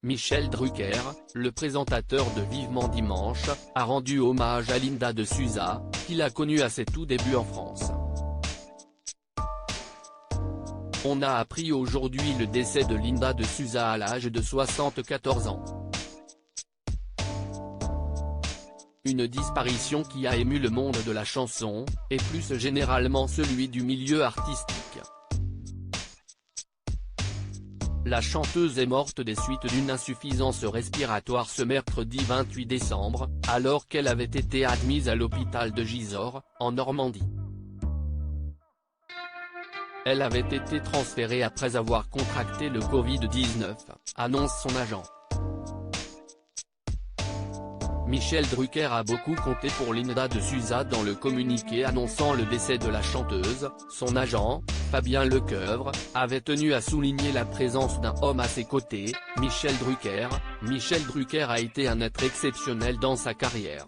Michel Drucker, le présentateur de Vivement Dimanche, a rendu hommage à Linda de Souza, qu'il a connue à ses tout débuts en France. On a appris aujourd'hui le décès de Linda de Souza à l'âge de 74 ans. Une disparition qui a ému le monde de la chanson, et plus généralement celui du milieu artistique. La chanteuse est morte des suites d'une insuffisance respiratoire ce mercredi 28 décembre, alors qu'elle avait été admise à l'hôpital de Gisors, en Normandie. Elle avait été transférée après avoir contracté le Covid-19, annonce son agent. Michel Drucker a beaucoup compté pour Linda de Souza dans le communiqué annonçant le décès de la chanteuse. Son agent, Fabien Lecoeuvre, avait tenu à souligner la présence d'un homme à ses côtés, Michel Drucker. Michel Drucker a été un être exceptionnel dans sa carrière.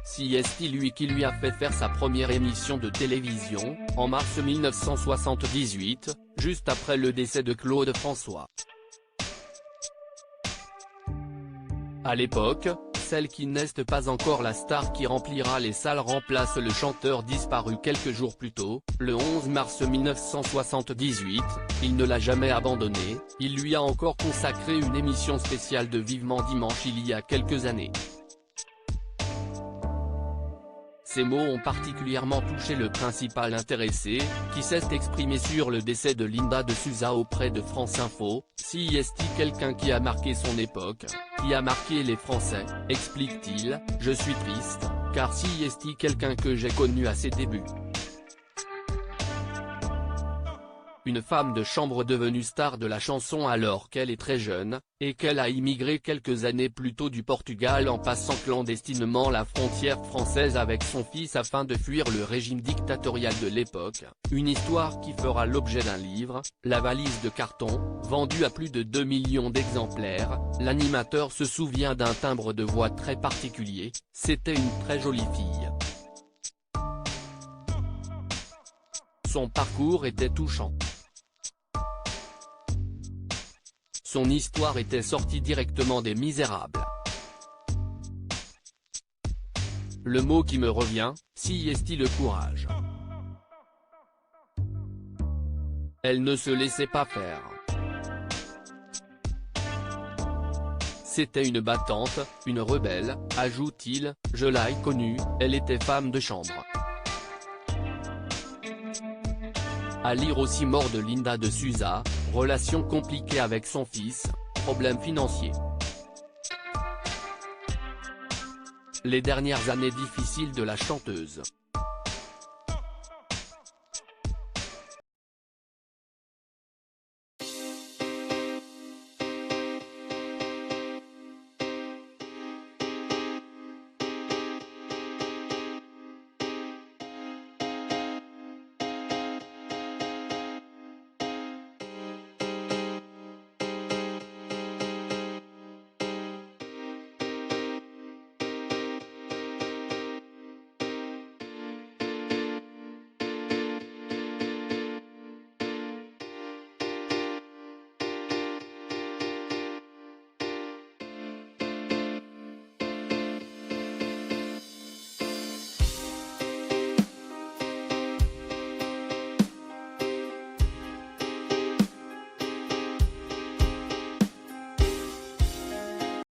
C'est lui qui lui a fait faire sa première émission de télévision, en mars 1978, juste après le décès de Claude François. À l'époque, celle qui n'est pas encore la star qui remplira les salles remplace le chanteur disparu quelques jours plus tôt, le 11 mars 1978, il ne l'a jamais abandonné, il lui a encore consacré une émission spéciale de Vivement Dimanche il y a quelques années. Ces mots ont particulièrement touché le principal intéressé, qui s'est exprimé sur le décès de Linda de Souza auprès de France Info. C'est quelqu'un qui a marqué son époque, qui a marqué les Français, explique-t-il. Je suis triste, car c'est quelqu'un que j'ai connu à ses débuts. Une femme de chambre devenue star de la chanson alors qu'elle est très jeune, et qu'elle a immigré quelques années plus tôt du Portugal en passant clandestinement la frontière française avec son fils afin de fuir le régime dictatorial de l'époque, une histoire qui fera l'objet d'un livre, La valise de carton, vendu à plus de 2 millions d'exemplaires. L'animateur se souvient d'un timbre de voix très particulier, c'était une très jolie fille. Son parcours était touchant. Son histoire était sortie directement des Misérables. Le mot qui me revient, c'est le courage. Elle ne se laissait pas faire. C'était une battante, une rebelle, ajoute-t-il. Je l'ai connue, elle était femme de chambre. À lire aussi mort de Linda de Souza, relation compliquée avec son fils, problèmes financiers. Les dernières années difficiles de la chanteuse.